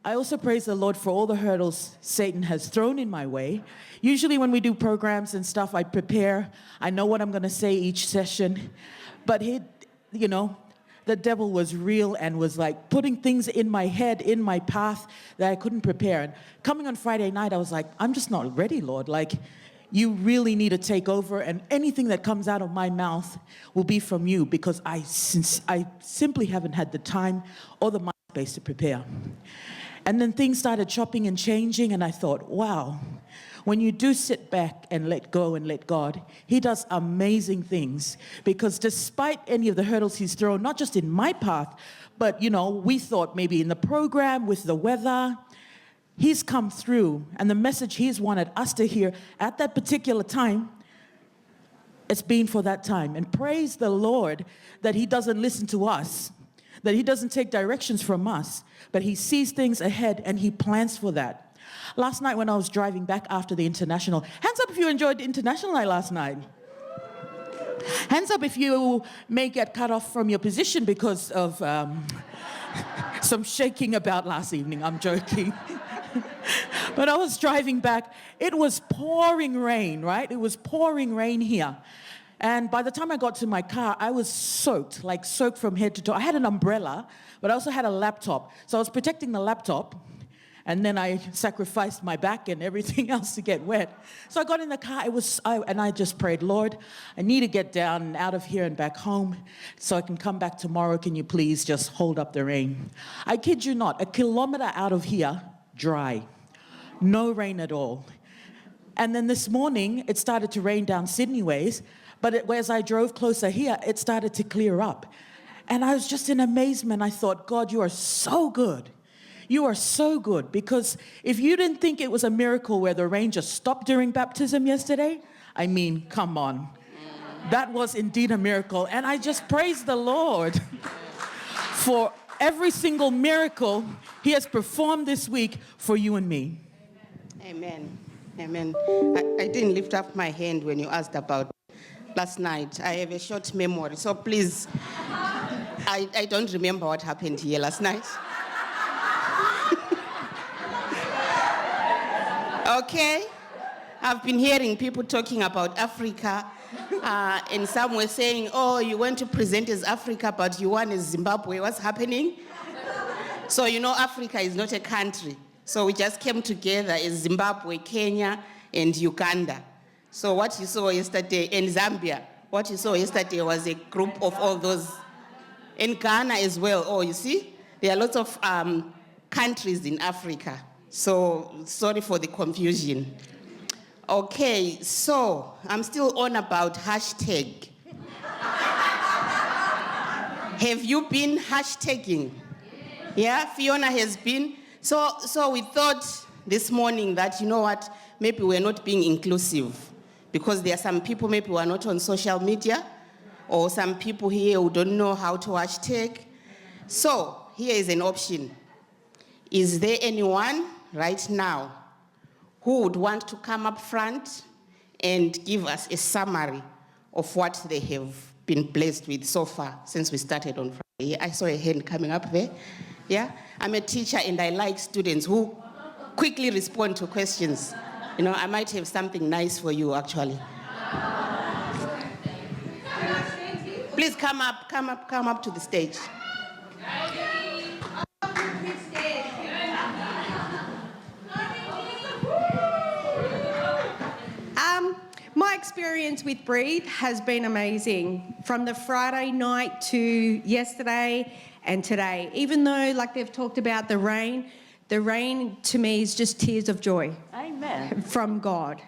I also praise the Lord for all the hurdles Satan has thrown in my way. Usually when we do programs and stuff, I prepare. I know what I'm going to say each session. But the devil was real and was like putting things in my head, in my path that I couldn't prepare. And coming on Friday night, I was like, I'm just not ready, Lord. Like, you really need to take over, and anything that comes out of my mouth will be from you, because I simply haven't had the time or the mind space to prepare. And then things started chopping and changing, and I thought, wow, when you do sit back and let go and let God, he does amazing things. Because despite any of the hurdles he's thrown, not just in my path, but, we thought maybe in the program with the weather, he's come through, and the message he's wanted us to hear at that particular time, it's been for that time. And praise the Lord that he doesn't listen to us, that he doesn't take directions from us, but he sees things ahead and he plans for that. Last night when I was driving back after the international, hands up if you enjoyed the international night last night. Hands up if you may get cut off from your position because of some shaking about last evening. I'm joking. But I was driving back. It was pouring rain, right? It was pouring rain here. And by the time I got to my car, I was soaked from head to toe. I had an umbrella, but I also had a laptop. So I was protecting the laptop, and then I sacrificed my back and everything else to get wet. So I got in the car, and I just prayed, Lord, I need to get down and out of here and back home so I can come back tomorrow. Can you please just hold up the rain? I kid you not, 1 kilometer out of here, dry. No rain at all. And then this morning, it started to rain down Sydney ways, but as I drove closer here, it started to clear up. And I was just in amazement. I thought, God, you are so good. You are so good, because if you didn't think it was a miracle where the rain just stopped during baptism yesterday, I mean, come on. That was indeed a miracle. And I just praise the Lord for every single miracle he has performed this week for you and me. Amen. Amen. I didn't lift up my hand when you asked about last night. I have a short memory, so please, I don't remember what happened here last night. Okay? I've been hearing people talking about Africa, and some were saying, oh, you went to present as Africa, but you won as Zimbabwe. What's happening? So, Africa is not a country. So we just came together as Zimbabwe, Kenya, and Uganda. So what you saw yesterday, in Zambia, what you saw yesterday was a group of all those. In Ghana as well. Oh, you see? There are lots of countries in Africa. So sorry for the confusion. Okay, so I'm still on about hashtag. Have you been hashtagging? Yeah, Fiona has been. So we thought this morning that, you know what, maybe we're not being inclusive, because there are some people maybe who are not on social media, or some people here who don't know how to hashtag. So here is an option. Is there anyone right now who would want to come up front and give us a summary of what they have been blessed with so far since we started on Friday? I saw a hand coming up there. Yeah, I'm a teacher and I like students who quickly respond to questions. I might have something nice for you, actually. Please come up to the stage. My experience with Breathe has been amazing. From the Friday night to yesterday and today. Even though, like they've talked about the rain to me is just tears of joy. Amen. From God.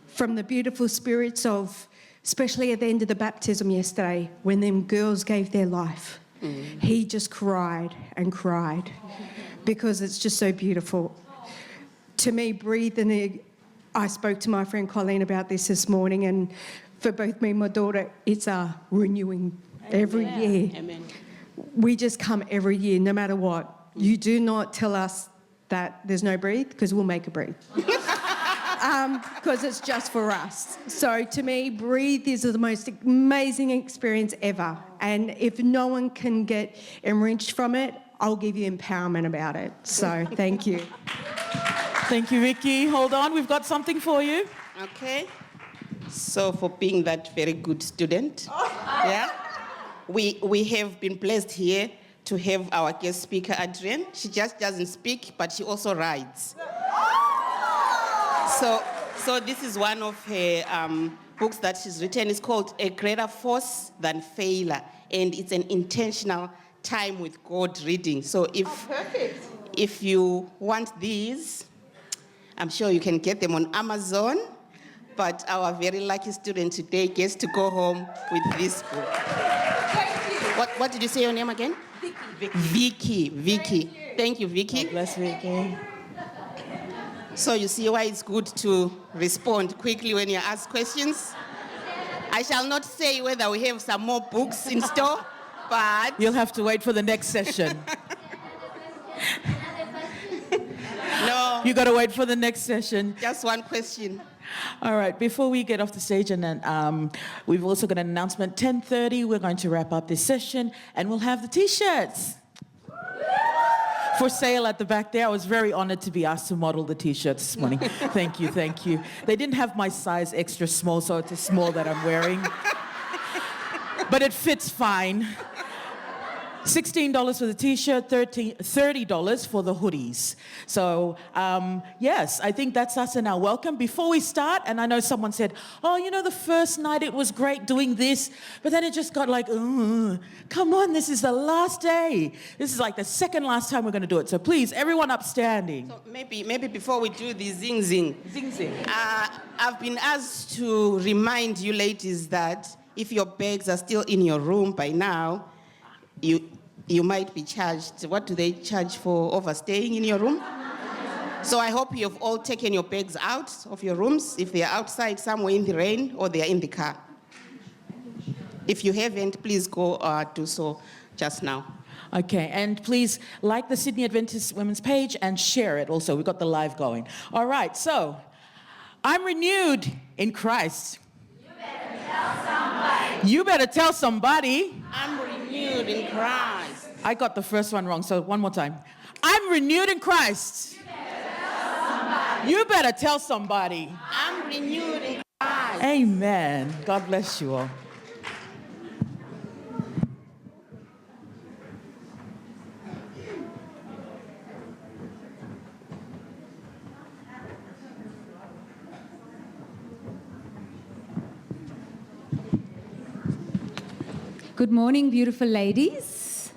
From the beautiful spirits of, especially at the end of the baptism yesterday, when them girls gave their life. He just cried and cried because it's just so beautiful. To me, Breathe, and I spoke to my friend Colleen about this morning, and for both me and my daughter, it's a renewing every year. Amen. We just come every year, no matter what. You do not tell us that there's no Breathe, because we'll make a Breathe. Because it's just for us. So to me, Breathe is the most amazing experience ever. And if no one can get enriched from it, I'll give you empowerment about it. So thank you. Thank you, Vicky. Hold on, we've got something for you. Okay. So for being that very good student, yeah, we have been blessed here to have our guest speaker, Adrienne. She just doesn't speak, but she also writes. So this is one of her books that she's written. It's called A Greater Force Than Failure, and it's an intentional time with God reading. So if you want these, I'm sure you can get them on Amazon, but our very lucky student today gets to go home with this book. Thank you. What did you say your name again? Vicky. Thank you, Vicky. God bless Vicky. So you see why it's good to respond quickly when you're asked questions. I shall not say whether we have some more books in store, but... You'll have to wait for the next session. No, You got to wait for the next session. just one question. All right, before we get off the stage, and then we've also got an announcement. 10:30, we're going to wrap up this session, and we'll have the T-shirts for sale at the back there. I was very honored to be asked to model the T-shirts this morning. Thank you. They didn't have my size extra small, so it's a small that I'm wearing. But it fits fine. $16 for the T-shirt, $30 for the hoodies. So, yes, I think that's us in our welcome. Before we start, and I know someone said, oh, you know, the first night it was great doing this, but then it just got like, come on, this is the last day. This is like the second last time we're going to do it. So please, everyone upstanding. So maybe before we do the zing, Zing. I've been asked to remind you ladies that if your bags are still in your room by now, you might be charged. What do they charge for overstaying in your room? So I hope you've all taken your bags out of your rooms, if they are outside somewhere in the rain or they are in the car. If you haven't, please go do so just now. Okay, and please like the Sydney Adventist Women's page and share it also. We've got the live going. All right, so I'm renewed in Christ. You better tell somebody. I'm renewed in Christ. I got the first one wrong, so one more time. I'm renewed in Christ. You better tell somebody. I'm renewed in Christ. Amen. God bless you all. Good morning, beautiful ladies.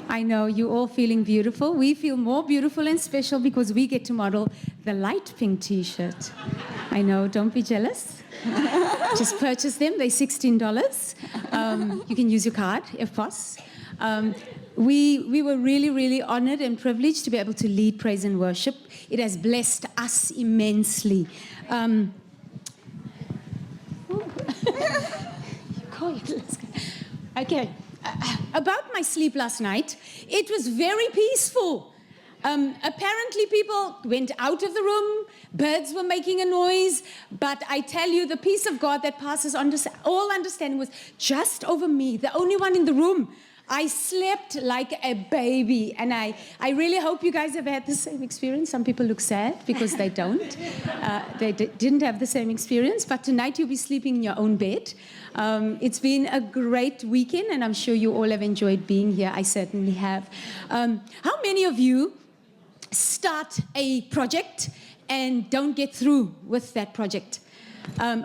I know you're all feeling beautiful. We feel more beautiful and special because we get to model the light pink T-shirt. I know, don't be jealous. Just purchase them. They're $16. You can use your card, if possible. We were really, really honored and privileged to be able to lead praise and worship. It has blessed us immensely. Okay, about my sleep last night, it was very peaceful. Apparently people went out of the room, birds were making a noise, but I tell you, the peace of God that passes all understanding was just over me, the only one in the room. I slept like a baby, and I really hope you guys have had the same experience. Some people look sad because they don't. They didn't have the same experience, but tonight you'll be sleeping in your own bed. It's been a great weekend, and I'm sure you all have enjoyed being here. I certainly have. How many of you start a project and don't get through with that project?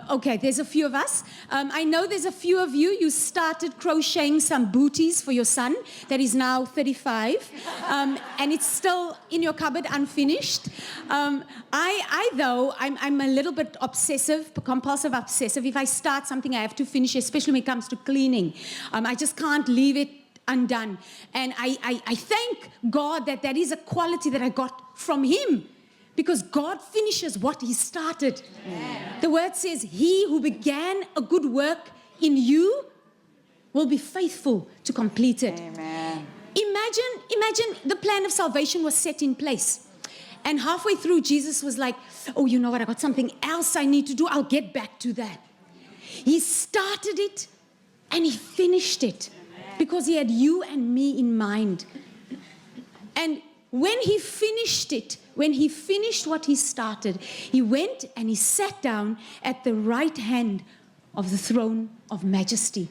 Okay, there's a few of us. I know there's a few of you. You started crocheting some booties for your son that is now 35, and it's still in your cupboard unfinished. I'm a little bit obsessive, compulsive obsessive. If I start something, I have to finish, especially when it comes to cleaning. I just can't leave it undone. And I thank God that is a quality that I got from Him. Because God finishes what He started. Amen. The word says, He who began a good work in you will be faithful to complete it. Amen. Imagine the plan of salvation was set in place. And halfway through, Jesus was like, oh, you know what? I got something else I need to do. I'll get back to that. He started it and He finished it. Amen. Because He had you and me in mind. And when he finished it, when he finished what he started, he went and he sat down at the right hand of the throne of majesty.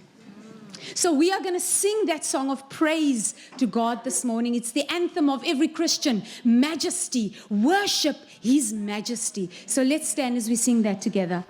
So we are going to sing that song of praise to God this morning. It's the anthem of every Christian. Majesty. Worship his majesty. So let's stand as we sing that together.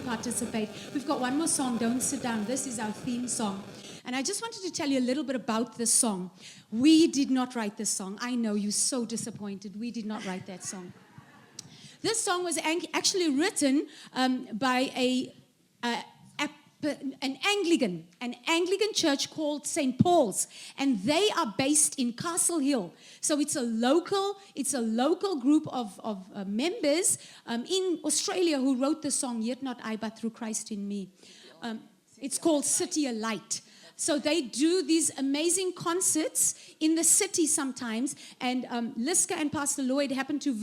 Participate. We've got one more song, Don't Sit Down. This is our theme song. And I just wanted to tell you a little bit about this song. We did not write this song. I know you're so disappointed. We did not write that song. This song was actually written by an Anglican church called St. Paul's, and they are based in Castle Hill. So it's a local group of members in Australia who wrote the song, Yet Not I, But Through Christ in Me. It's called City of Light. So they do these amazing concerts in the city sometimes, and Liska and Pastor Lloyd happened to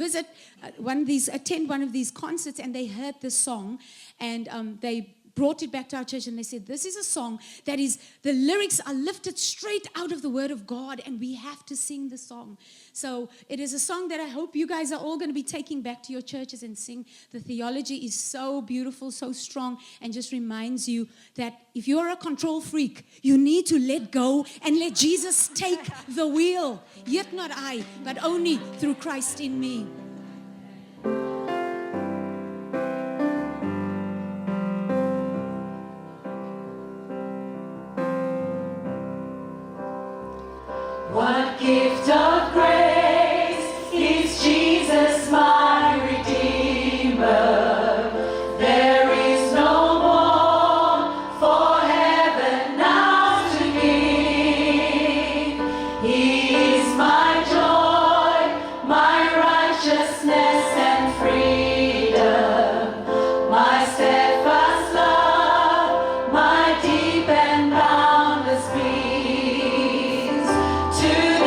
attend one of these concerts, and they heard this song, and they brought it back to our church and they said, this is a song that is, the lyrics are lifted straight out of the Word of God and we have to sing the song. So it is a song that I hope you guys are all going to be taking back to your churches and sing. The theology is so beautiful, so strong, and just reminds you that if you're a control freak, you need to let go and let Jesus take the wheel. Yet not I, but only through Christ in me. What gift of grace is Jesus my Redeemer? There is no more for heaven now to give. He is my joy, my righteousness and freedom, my steadfast love, my deep and boundless peace. To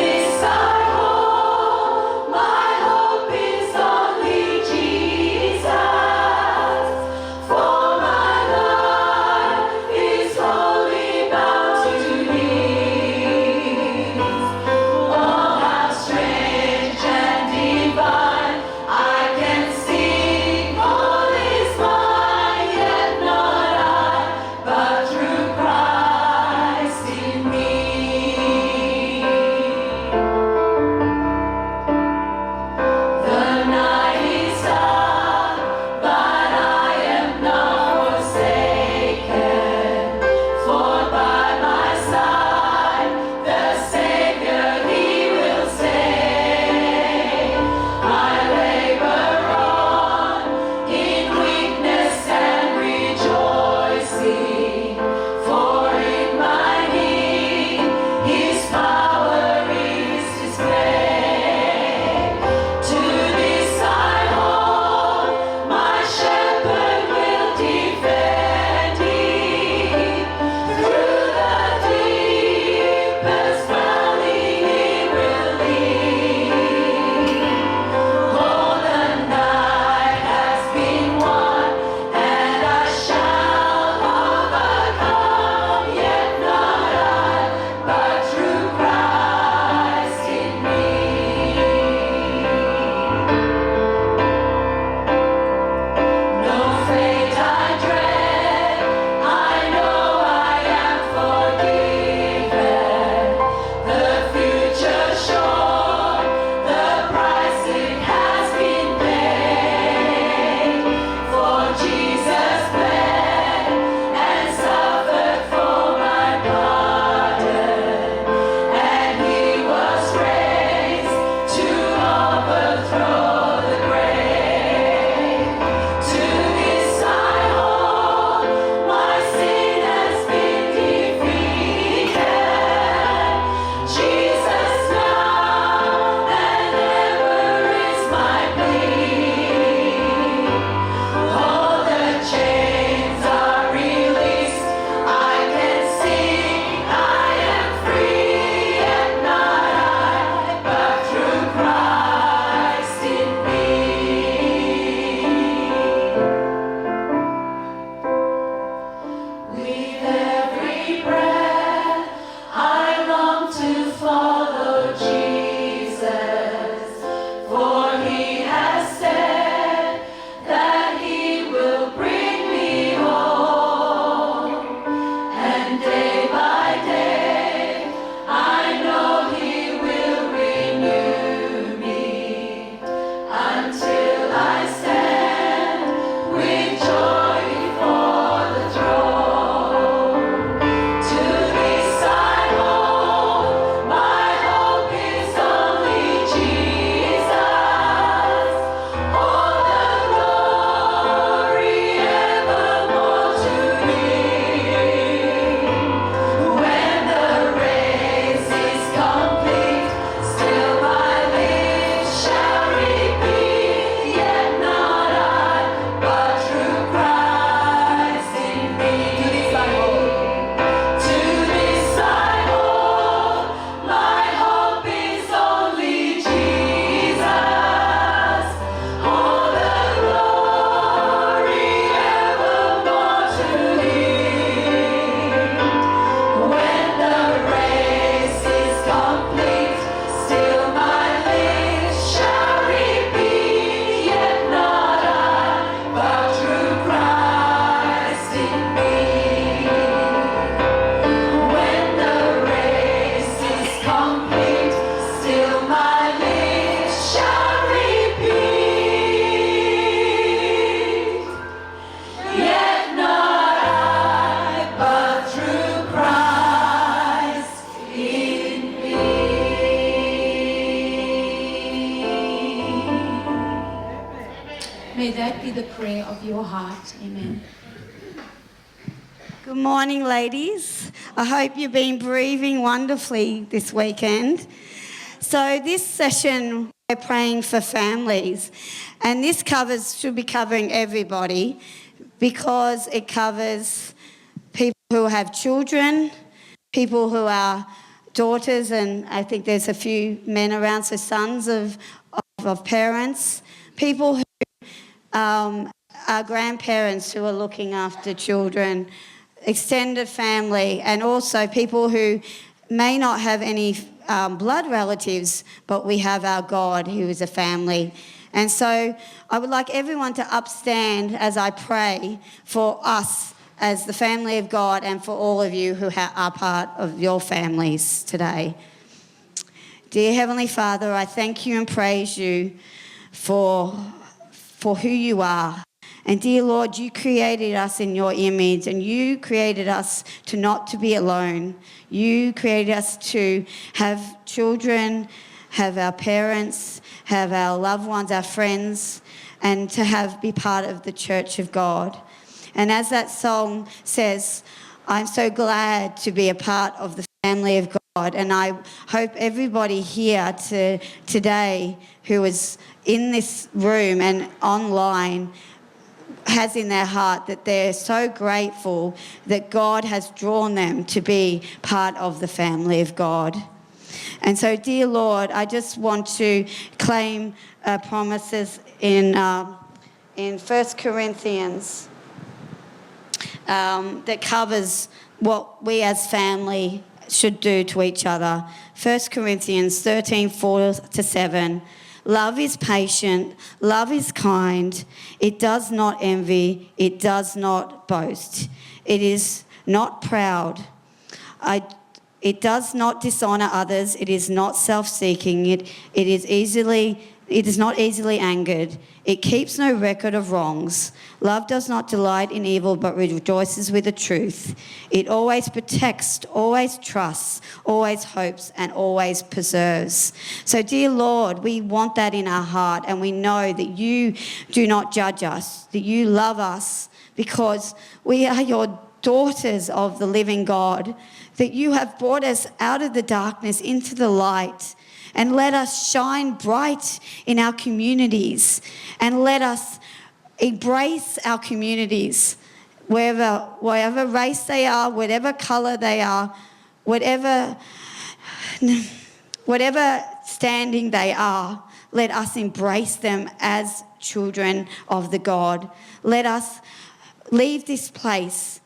the prayer of your heart. Amen. Good morning, ladies. I hope you've been breathing wonderfully this weekend. So this session, we're praying for families. And this should be covering everybody because it covers people who have children, people who are daughters, and I think there's a few men around, so sons of parents, people who are grandparents who are looking after children, extended family, and also people who may not have any blood relatives, but we have our God who is a family. And so I would like everyone to upstand as I pray for us as the family of God and for all of you who are part of your families today. Dear Heavenly Father, I thank you and praise you for who you are. And dear Lord, you created us in your image, and you created us not to be alone. You created us to have children, have our parents, have our loved ones, our friends, and to be part of the church of God. And as that song says, I'm so glad to be a part of the family of God. And I hope everybody here today who is in this room and online has in their heart that they're so grateful that God has drawn them to be part of the family of God. And so, dear Lord, I just want to claim promises in 1 Corinthians that covers what we as family should do to each other. 1 Corinthians 13:4-7. Love is patient, love is kind, it does not envy, it does not boast, it is not proud, it does not dishonour others, it is not self-seeking, it is not easily angered, it keeps no record of wrongs. Love does not delight in evil but rejoices with the truth. It always protects, always trusts, always hopes, and always preserves. So, dear Lord, we want that in our heart, and we know that you do not judge us, that you love us because we are your daughters of the living God, that you have brought us out of the darkness into the light. And let us shine bright in our communities, and let us embrace our communities, whatever race they are, whatever colour they are, whatever standing they are. Let us embrace them as children of the God. Let us leave this place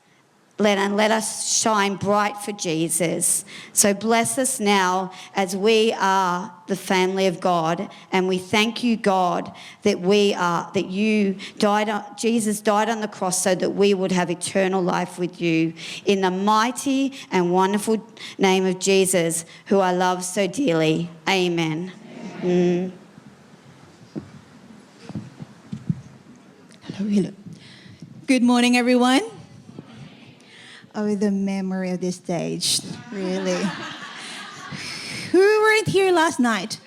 and let us shine bright for Jesus. So bless us now as we are the family of God, and we thank you, God, that Jesus died on the cross so that we would have eternal life with you. In the mighty and wonderful name of Jesus, who I love so dearly. Amen. Hello. Good morning, everyone. Oh, the memory of this stage, really. Who weren't here last night?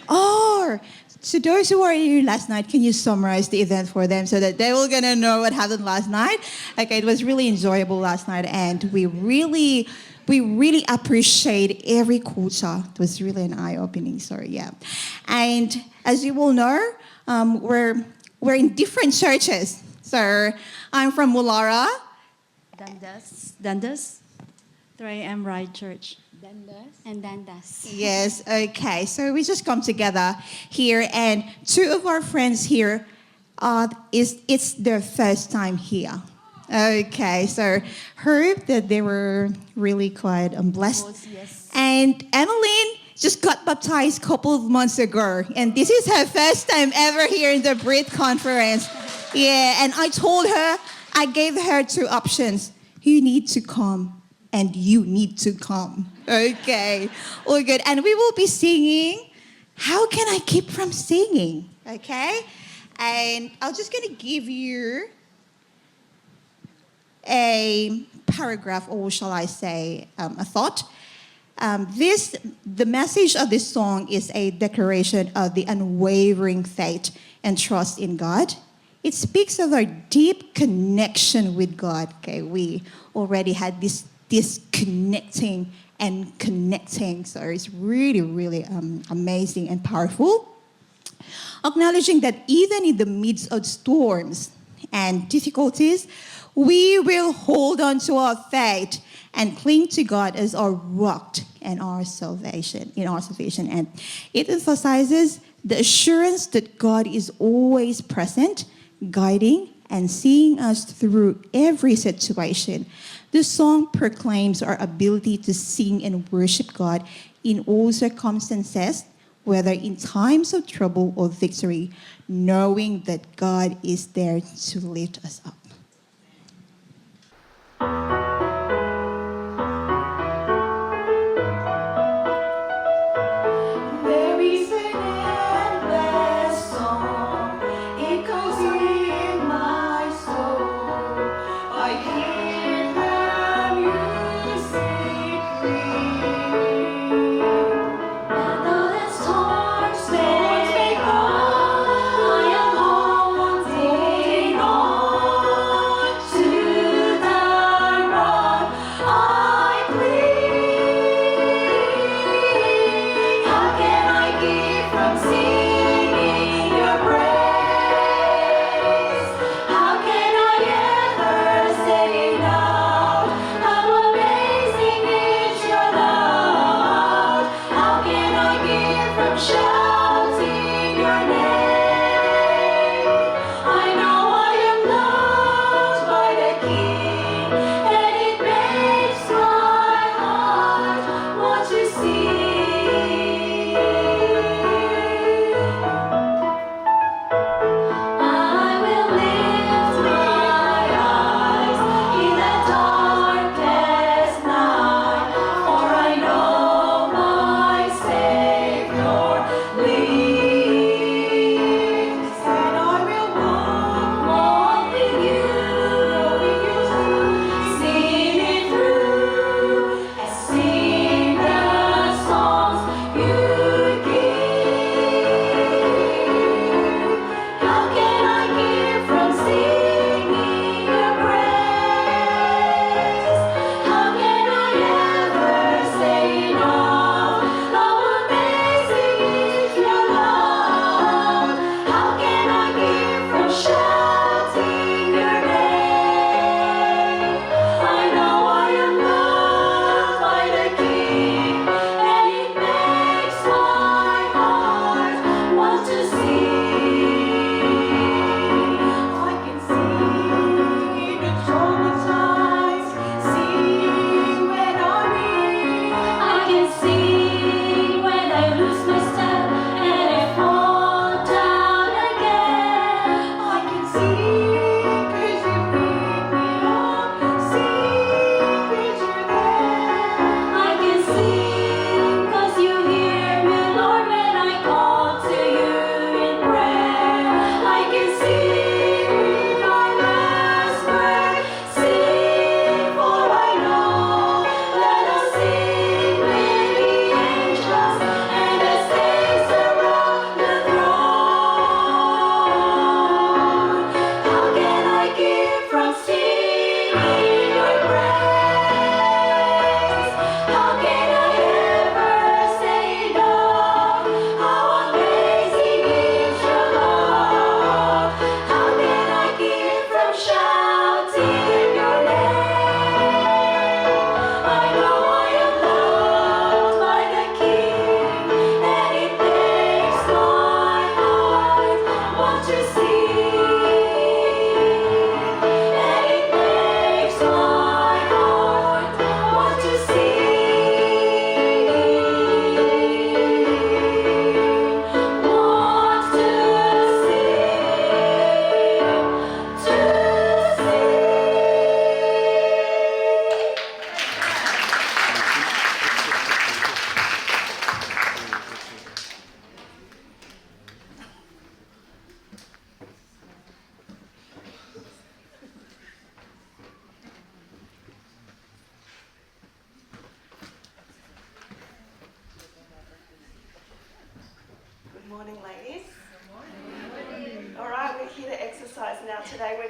Oh, so those who were here last night, can you summarize the event for them so that they will gonna know what happened last night? Okay, it was really enjoyable last night, and we really appreciate every culture. It was really an eye-opening story, yeah. And as you will know, we're in different churches. So I'm from Mulara. Dundas. 3am Ride Church. Dundas. Yes, okay. So we just come together here, and two of our friends here, it's their first time here. Okay, so heard that they were really quite blessed. Yes. And Emmeline just got baptized a couple of months ago, and this is her first time ever here in the Brit conference. Yeah, and I gave her two options. You need to come, and you need to come. Okay, all good. And we will be singing. How can I keep from singing? Okay, and I'm just going to give you a paragraph, or shall I say, a thought. The message of this song is a declaration of the unwavering faith and trust in God. it speaks of our deep connection with God. Okay, we already had this disconnecting and connecting, so it's really, really amazing and powerful. Acknowledging that even in the midst of storms and difficulties, we will hold on to our faith and cling to God as our rock and our salvation, And it emphasizes the assurance that God is always present, guiding and seeing us through every situation. The song proclaims our ability to sing and worship God in all circumstances, whether in times of trouble or victory, knowing that God is there to lift us up. There is an endless song, it goes in my soul. I hear the music ring, and though the storms may come, I am holding on.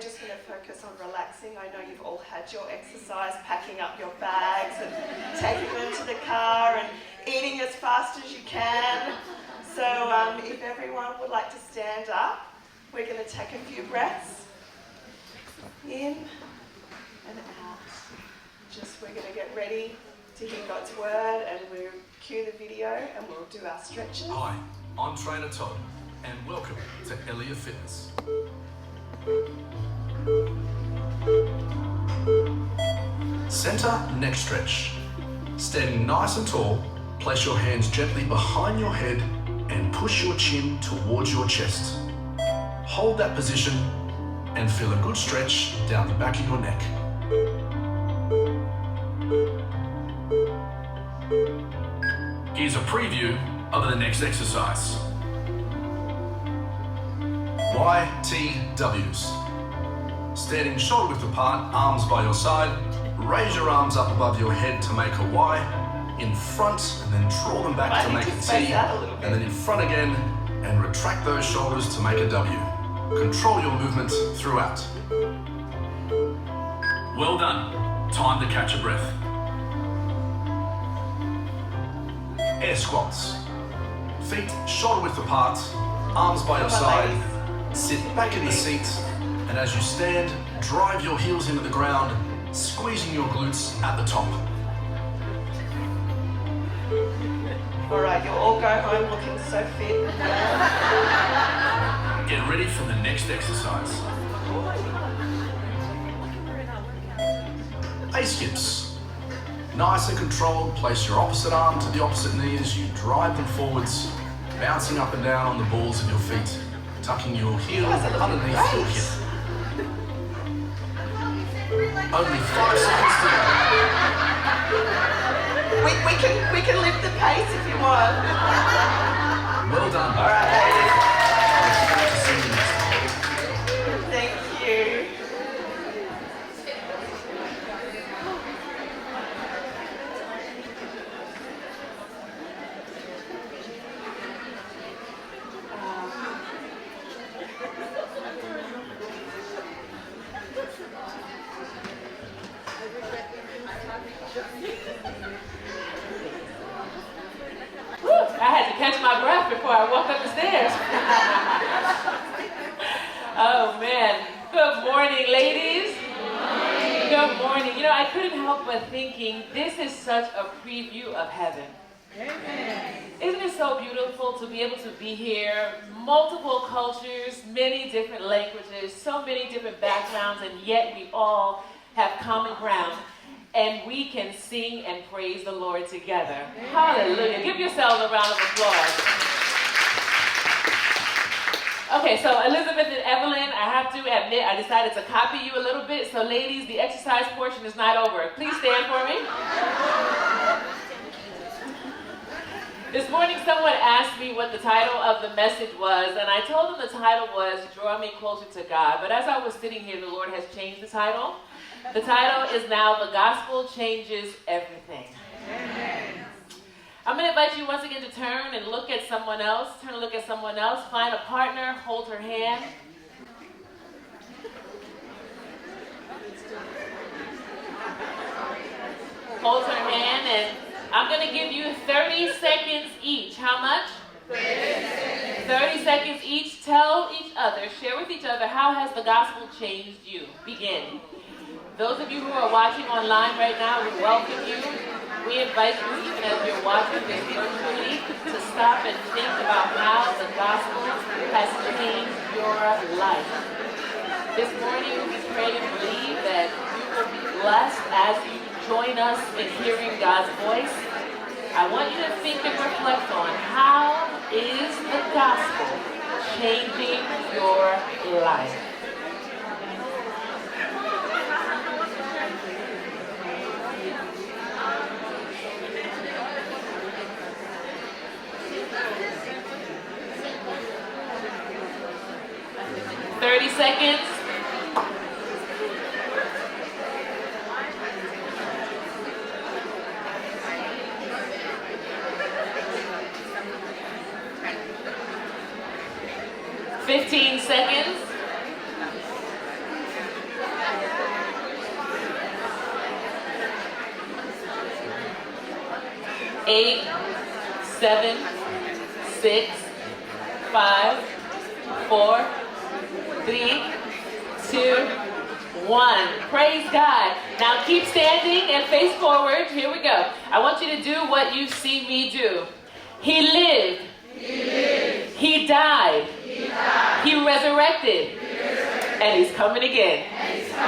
we're just going to focus on relaxing. I know you've all had your exercise, packing up your bags and taking them to the car and eating as fast as you can. So if everyone would like to stand up, we're going to take a few breaths in and out. We're going to get ready to hear God's word, and we'll cue the video and we'll do our stretches. Hi, I'm Trainer Todd, and welcome to Elia Fitness. Center neck stretch. Standing nice and tall, place your hands gently behind your head and push your chin towards your chest. Hold that position and feel a good stretch down the back of your neck. Here's a preview of the next exercise. YTWs. Standing shoulder width apart, arms by your side. Raise your arms up above your head to make a Y. In front, and then draw them back to make a T. And then in front again, and retract those shoulders to make a W. Control your movement throughout. Well done. Time to catch a breath. Air squats. Feet shoulder width apart, arms by your side. Sit back in the seat, and as you stand, drive your heels into the ground, squeezing your glutes at the top. All right, you'll all go home looking so fit. Get ready for the next exercise. A-skips. Nice and controlled, place your opposite arm to the opposite knee as you drive them forwards, bouncing up and down on the balls of your feet, tucking your heel underneath your hip. Only 5 seconds to go. We can lift the pace if you want. Well done. All right, ladies. I look forward to seeing you next time. Thank you. I had to catch my breath before I walked up the stairs. Oh man. Good morning, ladies. Good morning. You know, I couldn't help but thinking, this is such a preview of heaven. Isn't it so beautiful to be able to be here, multiple cultures, many different languages, so many different backgrounds, and yet we all have common ground. And we can sing and praise the Lord together. Hallelujah. Give yourselves a round of applause. Okay, so Elizabeth and Evelyn, I have to admit, I decided to copy you a little bit. So ladies, the exercise portion is not over. Please stand for me. This morning, someone asked me what the title of the message was, and I told them the title was Draw Me Closer to God. But as I was sitting here, the Lord has changed the title. The title is now The Gospel Changes Everything. Amen. I'm going to invite you once again to turn and look at someone else. Turn and look at someone else. Find a partner. Hold her hand. Hold her hand, and I'm going to give you 30 seconds each. How much? 30 seconds each. Tell each other, share with each other, how has the gospel changed you? Begin. Those of you who are watching online right now, we welcome you. We invite you, even as you're watching this virtually, to stop and think about how the gospel has changed your life. This morning, we pray and believe that you will be blessed as you join us in hearing God's voice. I want you to think and reflect on how is the gospel changing your life. Seconds. $15 seconds. 8, 7, 6, 5, 4, 3, 2, 1. Praise God. Now keep standing and face forward. Here we go. I want you to do what you see me do. He lived. He died. He resurrected. And he's coming again.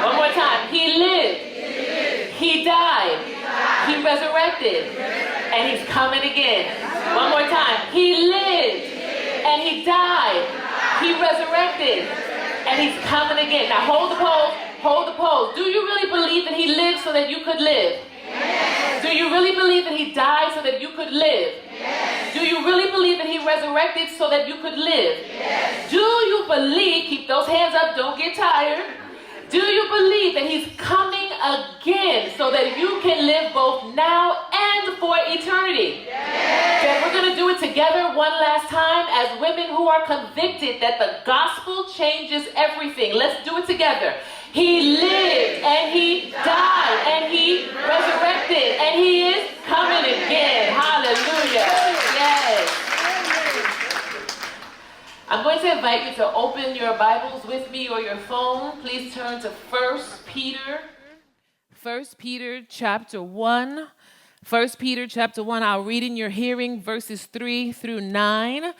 One more time. He lived. He died. He resurrected. And he's coming again. One more time. He lived. And he died. He resurrected. And he's coming again. Now hold the pose. Hold the pose. Do you really believe that he lived so that you could live? Yes. Do you really believe that he died so that you could live? Yes. Do you really believe that he resurrected so that you could live? Yes. Do you believe, keep those hands up, don't get tired. Do you believe that he's coming again so that you can live both now and for eternity? Yes. Then we're going to do it together one last time as women who are convicted that the gospel changes everything. Let's do it together. He lived and he died and he resurrected and he is coming again. Hallelujah. Yes. I'm going to invite you to open your Bibles with me or your phone. Please turn to 1 Peter. 1 Peter chapter 1. 1 Peter chapter 1. I'll read in your hearing verses 3 through 9.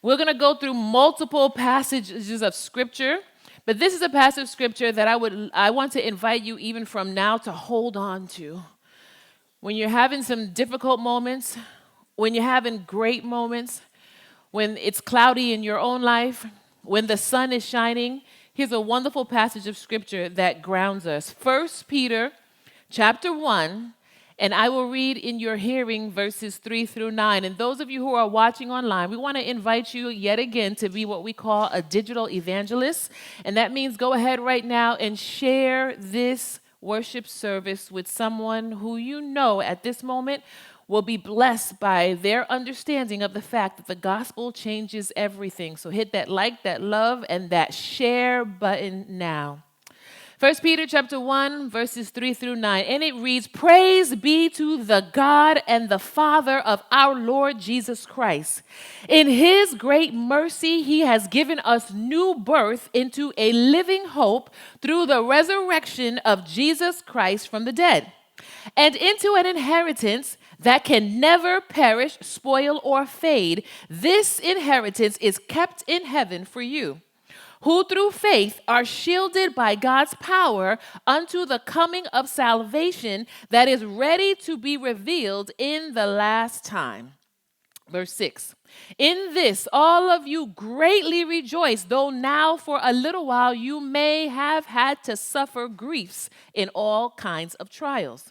We're going to go through multiple passages of scripture. But this is a passage of scripture that I want to invite you even from now to hold on to. When you're having some difficult moments, when you're having great moments, when it's cloudy in your own life, when the sun is shining, here's a wonderful passage of scripture that grounds us. 1 Peter chapter 1, and I will read in your hearing verses 3 through 9. And those of you who are watching online, we want to invite you yet again to be what we call a digital evangelist. And that means go ahead right now and share this worship service with someone who you know at this moment will be blessed by their understanding of the fact that the gospel changes everything. So hit that like, that love, and that share button now. 1 Peter chapter 1, verses 3 through 9, and it reads, "Praise be to the God and the Father of our Lord Jesus Christ. In his great mercy, he has given us new birth into a living hope through the resurrection of Jesus Christ from the dead, and into an inheritance that can never perish, spoil, or fade. This inheritance is kept in heaven for you, who through faith are shielded by God's power unto the coming of salvation that is ready to be revealed in the last time." Verse 6, "In this all of you greatly rejoice, though now for a little while you may have had to suffer griefs in all kinds of trials.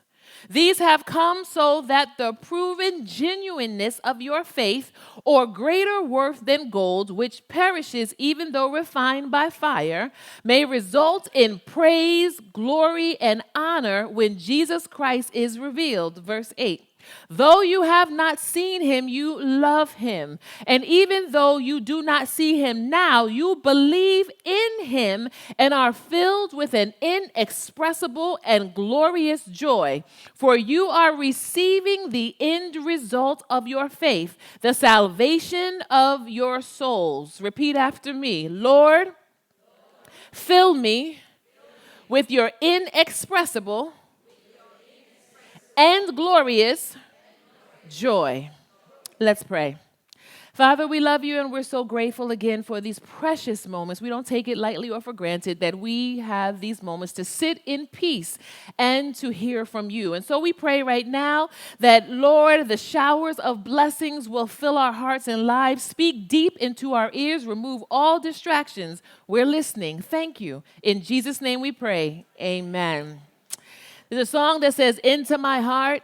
These have come so that the proven genuineness of your faith, or greater worth than gold, which perishes even though refined by fire, may result in praise, glory, and honor when Jesus Christ is revealed." Verse 8, "Though you have not seen him, you love him. And even though you do not see him now, you believe in him and are filled with an inexpressible and glorious joy. For you are receiving the end result of your faith, the salvation of your souls." Repeat after me. "Lord, fill me with your inexpressible and glorious joy." Let's pray. Father, we love you and we're so grateful again for these precious moments. We don't take it lightly or for granted that we have these moments to sit in peace and to hear from you. And so we pray right now that, Lord, the showers of blessings will fill our hearts and lives. Speak deep into our ears. Remove all distractions. We're listening. Thank you. In Jesus' name we pray. Amen. There's a song that says, into my heart,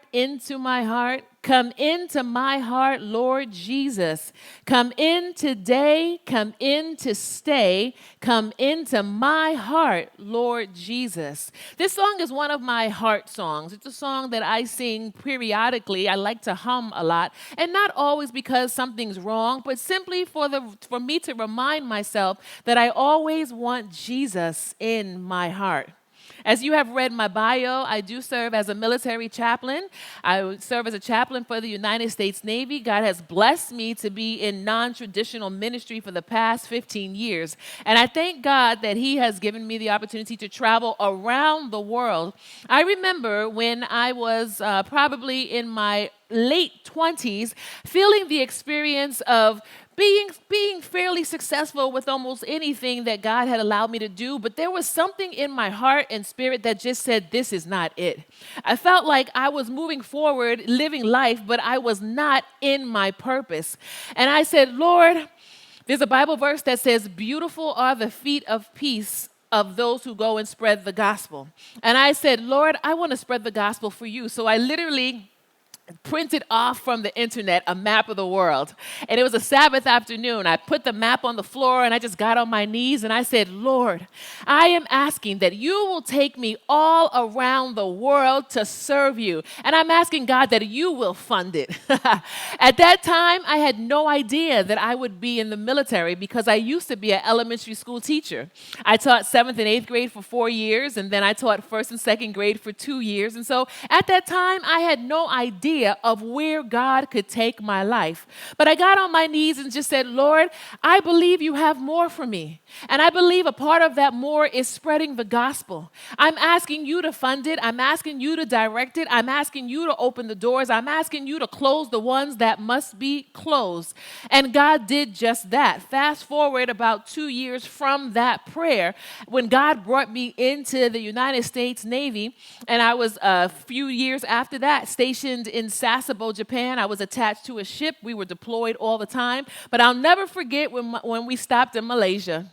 come into my heart, Lord Jesus. Come in today, come in to stay, come into my heart, Lord Jesus. This song is one of my heart songs. It's a song that I sing periodically. I like to hum a lot, and not always because something's wrong, but simply for me to remind myself that I always want Jesus in my heart. As you have read my bio, I do serve as a military chaplain. I serve as a chaplain for the United States Navy. God has blessed me to be in non-traditional ministry for the past 15 years. And I thank God that He has given me the opportunity to travel around the world. I remember when I was probably in my late 20s, feeling the experience of being fairly successful with almost anything that God had allowed me to do, but there was something in my heart and spirit that just said, this is not it. I felt like I was moving forward, living life, but I was not in my purpose. And I said, Lord, there's a Bible verse that says, beautiful are the feet of peace of those who go and spread the gospel. And I said, Lord, I want to spread the gospel for you. So I literally printed off from the internet a map of the world. And it was a Sabbath afternoon. I put the map on the floor and I just got on my knees and I said, Lord, I am asking that you will take me all around the world to serve you. And I'm asking God that you will fund it. At that time, I had no idea that I would be in the military because I used to be an elementary school teacher. I taught 7th and 8th grade for 4 years, and then I taught 1st and 2nd grade for 2 years. And so at that time, I had no idea of where God could take my life. But I got on my knees and just said, Lord, I believe you have more for me. And I believe a part of that more is spreading the gospel. I'm asking you to fund it. I'm asking you to direct it. I'm asking you to open the doors. I'm asking you to close the ones that must be closed. And God did just that. Fast forward about 2 years from that prayer, when God brought me into the United States Navy, and I was a few years after that stationed in Sasebo, Japan. I was attached to a ship. We were deployed all the time. But I'll never forget when we stopped in Malaysia.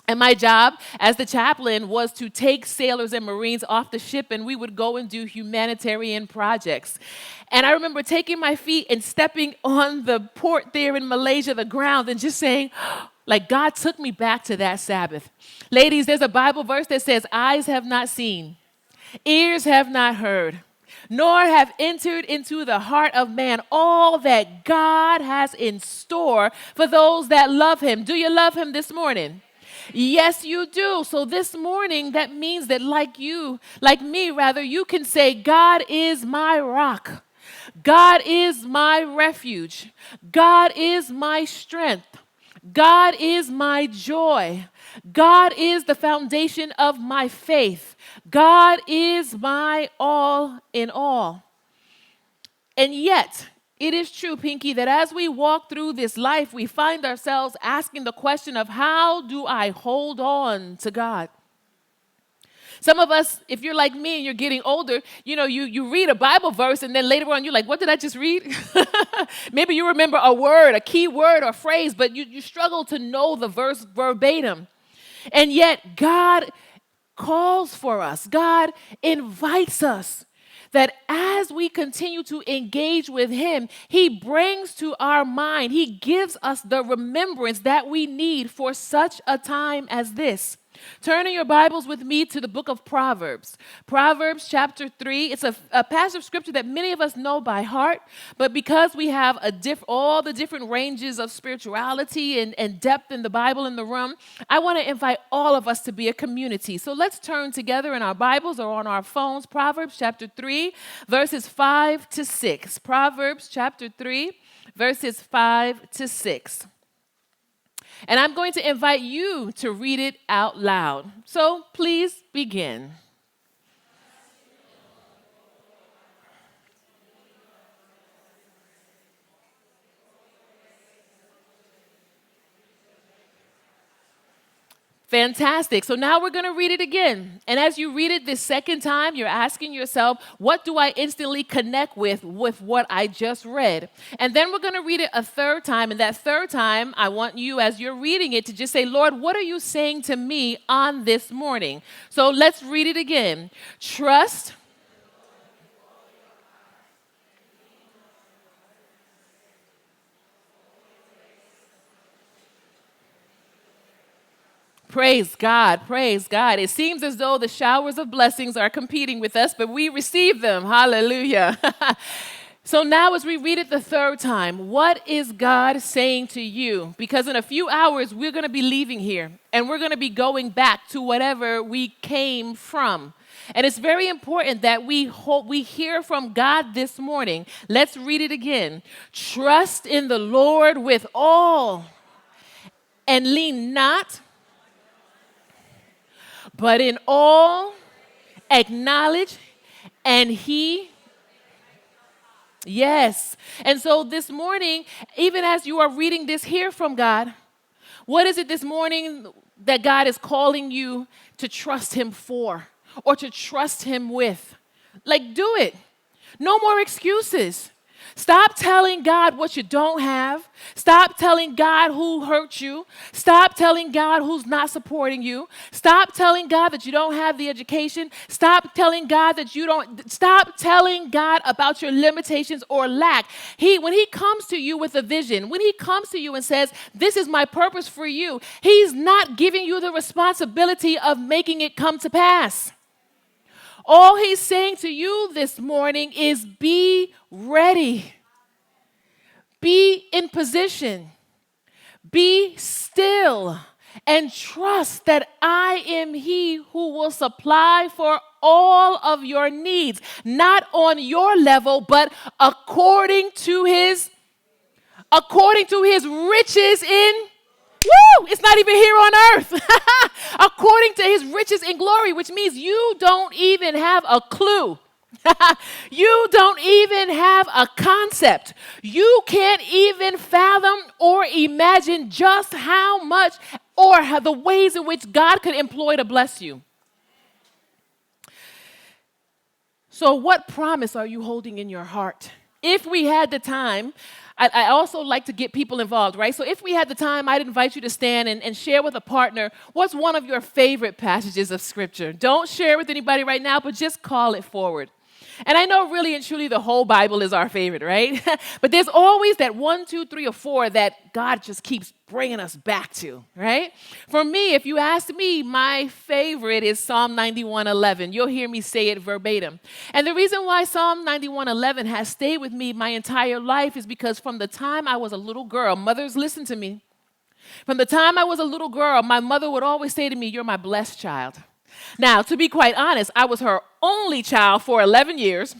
And my job as the chaplain was to take sailors and Marines off the ship, and we would go and do humanitarian projects. And I remember taking my feet and stepping on the port there in Malaysia, the ground, and just saying, like, God took me back to that Sabbath. Ladies, there's a Bible verse that says, eyes have not seen, ears have not heard, nor have entered into the heart of man all that God has in store for those that love him. Do you love him this morning? Yes, you do. So this morning, that means that like me, you can say, God is my rock. God is my refuge. God is my strength. God is my joy. God is the foundation of my faith. God is my all in all. And yet, it is true, Pinky, that as we walk through this life, we find ourselves asking the question of, how do I hold on to God? Some of us, if you're like me and you're getting older, you read a Bible verse and then later on you're like, what did I just read? Maybe you remember a word, a key word or phrase, but you struggle to know the verse verbatim. And yet God calls for us. God invites us that as we continue to engage with him, he brings to our mind, he gives us the remembrance that we need for such a time as this. Turn in your Bibles with me to the book of Proverbs. Proverbs chapter 3. It's a passage of scripture that many of us know by heart, but because we have all the different ranges of spirituality and depth in the Bible in the room, I want to invite all of us to be a community. So let's turn together in our Bibles or on our phones. Proverbs chapter 3, verses 5 to 6. Proverbs chapter 3, verses 5 to 6. And I'm going to invite you to read it out loud. So please begin. Fantastic. So now we're going to read it again. And as you read it this second time, you're asking yourself, what do I instantly connect with what I just read? And then we're going to read it a third time. And that third time, I want you, as you're reading it, to just say, Lord, what are you saying to me on this morning? So let's read it again. Trust. Praise God, praise God. It seems as though the showers of blessings are competing with us, but we receive them. Hallelujah. So now as we read it the third time, what is God saying to you? Because in a few hours, we're going to be leaving here, and we're going to be going back to whatever we came from. And it's very important that we hear from God this morning. Let's read it again. Trust in the Lord with all and lean not, but in all acknowledge, and he. Yes. And so this morning, even as you are reading this, hear from God. What is it this morning that God is calling you to trust him for or to trust him with? Like, do it. No more excuses. Stop telling God what you don't have. Stop telling God who hurt you. Stop telling God who's not supporting you. Stop telling God that you don't have the education. Stop telling God that you don't. Stop telling God about your limitations or lack. When he comes to you with a vision, when he comes to you and says, this is my purpose for you, he's not giving you the responsibility of making it come to pass. All he's saying to you this morning is be ready. Be in position. Be still and trust that I am he who will supply for all of your needs, not on your level, but according to his riches in it's not even here on earth. According to his riches in glory, which means you don't even have a clue. You don't even have a concept. You can't even fathom or imagine just how much or the ways in which God could employ to bless you. So what promise are you holding in your heart? If we had the time, I also like to get people involved, right? So if we had the time, I'd invite you to stand and share with a partner what's one of your favorite passages of Scripture. Don't share with anybody right now, but just call it forward. And I know really and truly the whole Bible is our favorite, right? But there's always that 1, 2, 3, or 4 that God just keeps bringing us back to, right? For me, if you ask me, my favorite is Psalm 91:11. You'll hear me say it verbatim. And the reason why Psalm 91:11 has stayed with me my entire life is because from the time I was a little girl, mothers, listen to me. From the time I was a little girl, my mother would always say to me, you're my blessed child. Now, to be quite honest, I was her only child for 11 years.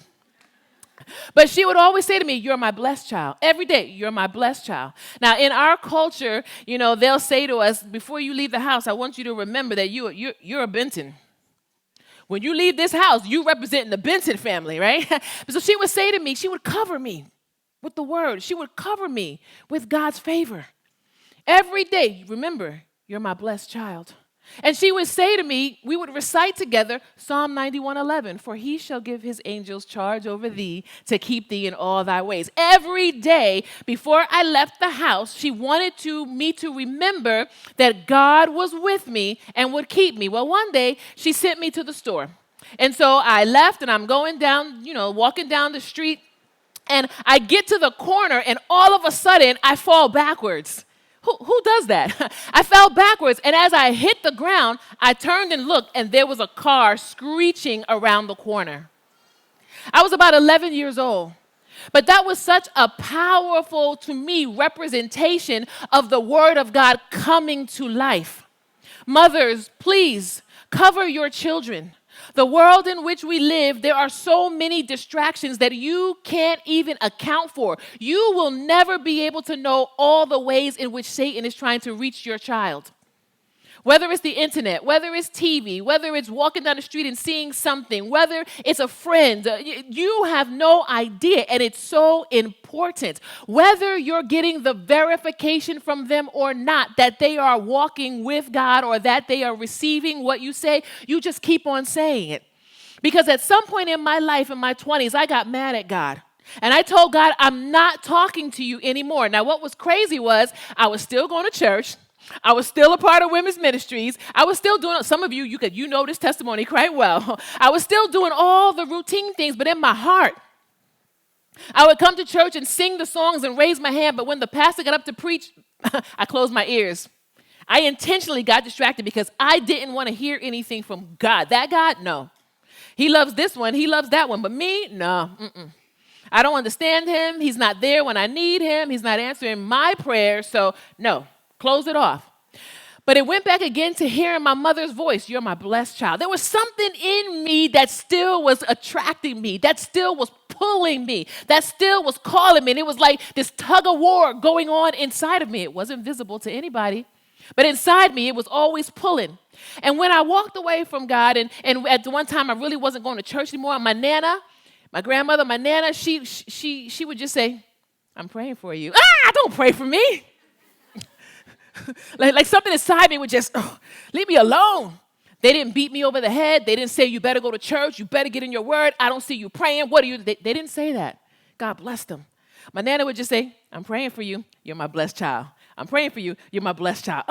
But she would always say to me, you're my blessed child. Every day, you're my blessed child. Now, in our culture, they'll say to us, before you leave the house, I want you to remember that you're a Benton. When you leave this house, you represent the Benton family, right? So she would say to me, she would cover me with the word. She would cover me with God's favor. Every day, remember, you're my blessed child. And she would say to me, we would recite together Psalm 91:11, for he shall give his angels charge over thee to keep thee in all thy ways. Every day before I left the house, she wanted me to remember that God was with me and would keep me. Well, one day she sent me to the store. And so I left and I'm going down, walking down the street, and I get to the corner and all of a sudden I fall backwards. Who does that? I fell backwards, and as I hit the ground, I turned and looked, and there was a car screeching around the corner. I was about 11 years old, but that was such a powerful, to me, representation of the Word of God coming to life. Mothers, please cover your children. The world in which we live, there are so many distractions that you can't even account for. You will never be able to know all the ways in which Satan is trying to reach your child. Whether it's the internet, whether it's TV, whether it's walking down the street and seeing something, whether it's a friend, you have no idea, and it's so important. Whether you're getting the verification from them or not, that they are walking with God or that they are receiving what you say, you just keep on saying it. Because at some point in my life, in my 20s, I got mad at God. And I told God, I'm not talking to you anymore. Now, what was crazy was I was still going to church. I was still a part of women's ministries. I was still doing, some of you know this testimony quite well. I was still doing all the routine things, but in my heart, I would come to church and sing the songs and raise my hand, but when the pastor got up to preach, I closed my ears. I intentionally got distracted because I didn't want to hear anything from God. That God, no. He loves this one, he loves that one, but me, no. I don't understand him. He's not there when I need him. He's not answering my prayers, so no. Close it off. But it went back again to hearing my mother's voice. You're my blessed child. There was something in me that still was attracting me, that still was pulling me, that still was calling me. And it was like this tug of war going on inside of me. It wasn't visible to anybody, but inside me, it was always pulling. And when I walked away from God, and at the one time I really wasn't going to church anymore, my nana, my grandmother, my nana, she would just say, I'm praying for you. Don't pray for me. like something inside me would just, leave me alone. They didn't beat me over the head. They didn't say, you better go to church. You better get in your word. I don't see you praying. What are you? They didn't say that. God bless them. My nana would just say, I'm praying for you. You're my blessed child. I'm praying for you. You're my blessed child.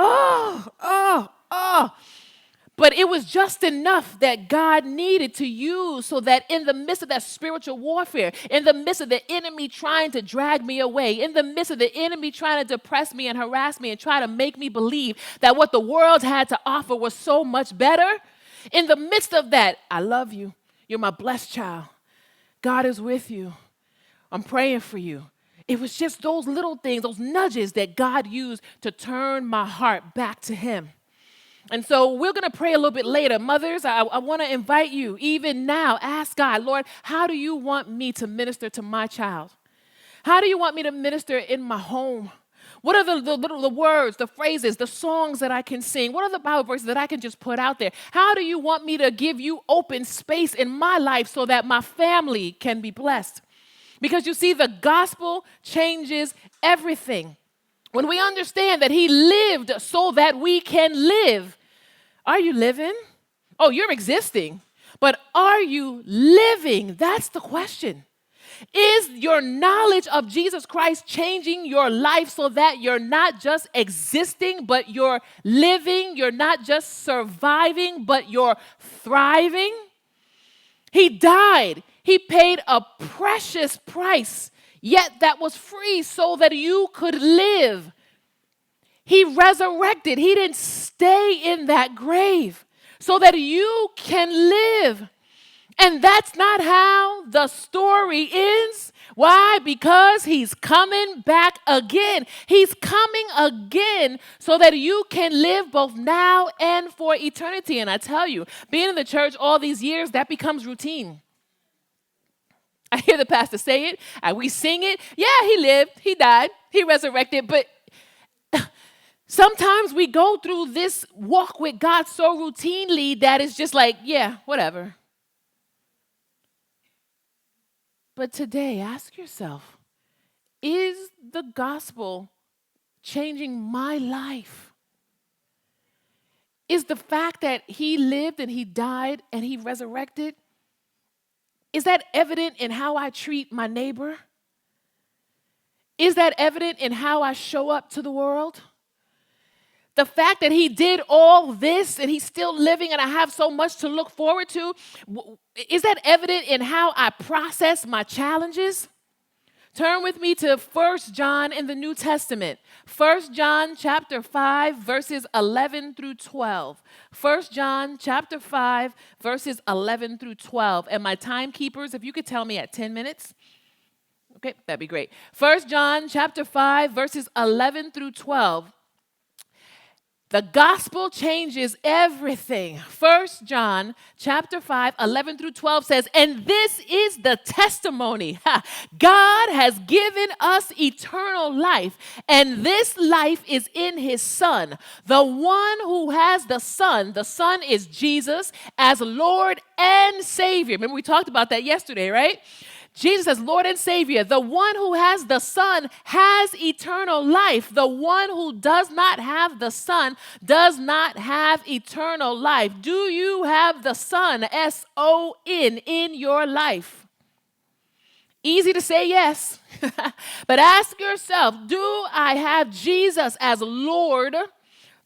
But it was just enough that God needed to use so that in the midst of that spiritual warfare, in the midst of the enemy trying to drag me away, in the midst of the enemy trying to depress me and harass me and try to make me believe that what the world had to offer was so much better, in the midst of that, I love you. You're my blessed child. God is with you. I'm praying for you. It was just those little things, those nudges that God used to turn my heart back to him. And so we're going to pray a little bit later. Mothers, I want to invite you, even now, ask God, Lord, how do you want me to minister to my child? How do you want me to minister in my home? What are the words, the phrases, the songs that I can sing? What are the Bible verses that I can just put out there? How do you want me to give you open space in my life so that my family can be blessed? Because you see, the gospel changes everything. When we understand that he lived so that we can live, are you living? Oh, you're existing. But are you living? That's the question. Is your knowledge of Jesus Christ changing your life so that you're not just existing, but you're living? You're not just surviving, but you're thriving? He died. He paid a precious price, yet that was free so that you could live. He resurrected. He didn't stay in that grave so that you can live. And that's not how the story ends. Why? Because he's coming back again. He's coming again so that you can live both now and for eternity. And I tell you, being in the church all these years, that becomes routine. I hear the pastor say it, and we sing it. Yeah, he lived, he died, he resurrected, but sometimes we go through this walk with God so routinely that it's just like, yeah, whatever. But today, ask yourself, is the gospel changing my life? Is the fact that he lived and he died and he resurrected, is that evident in how I treat my neighbor? Is that evident in how I show up to the world? The fact that he did all this and he's still living and I have so much to look forward to, is that evident in how I process my challenges? Turn with me to 1 John in the New Testament. 1 John chapter 5, verses 11 through 12. 1 John chapter 5, verses 11 through 12. And my timekeepers, if you could tell me at 10 minutes. Okay, that'd be great. 1 John chapter 5, verses 11 through 12. The gospel changes everything. 1 John chapter 5, 11 through 12 says, and this is the testimony. God has given us eternal life, and this life is in his Son. The one who has the Son is Jesus, as Lord and Savior. Remember we talked about that yesterday, right? Jesus as Lord and Savior. The one who has the Son has eternal life. The one who does not have the Son does not have eternal life. Do you have the Son, S-O-N, in your life? Easy to say yes. But ask yourself, do I have Jesus as Lord,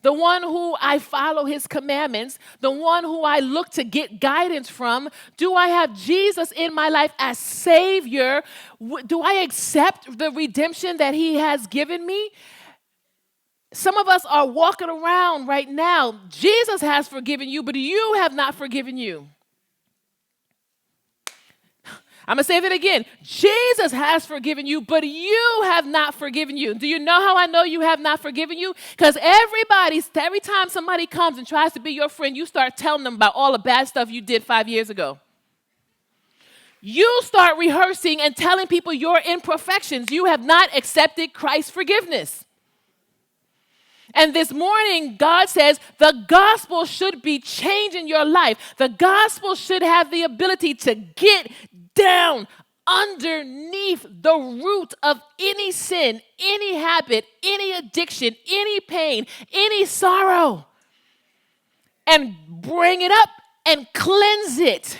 the one who I follow his commandments, the one who I look to get guidance from? Do I have Jesus in my life as Savior? Do I accept the redemption that he has given me? Some of us are walking around right now. Jesus has forgiven you, but you have not forgiven you. I'm going to say it again. Jesus has forgiven you, but you have not forgiven you. Do you know how I know you have not forgiven you? Because every time somebody comes and tries to be your friend, you start telling them about all the bad stuff you did 5 years ago. You start rehearsing and telling people your imperfections. You have not accepted Christ's forgiveness. And this morning, God says the gospel should be changing your life. The gospel should have the ability to get down underneath the root of any sin, any habit, any addiction, any pain, any sorrow, and bring it up and cleanse it.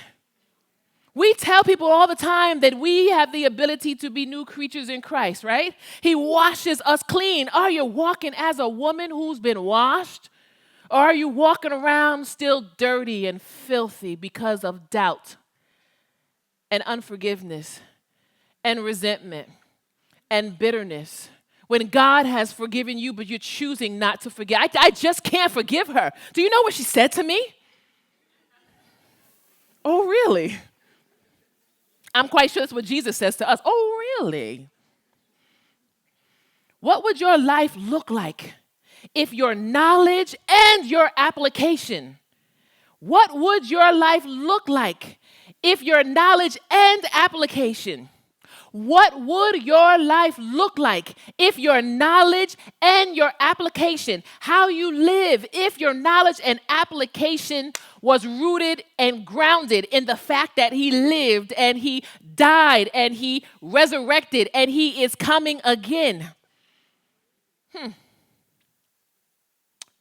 We tell people all the time that we have the ability to be new creatures in Christ, right? He washes us clean. Are you walking as a woman who's been washed? Or are you walking around still dirty and filthy because of doubt and unforgiveness and resentment and bitterness? When God has forgiven you, but you're choosing not to forgive. I just can't forgive her. Do you know what she said to me? Oh, really? I'm quite sure that's what Jesus says to us. Oh, really? What would your life look like if your knowledge and your application? What would your life look like if your knowledge and application? What would your life look like if your knowledge and your application, how you live, if your knowledge and application was rooted and grounded in the fact that he lived and he died and he resurrected and he is coming again?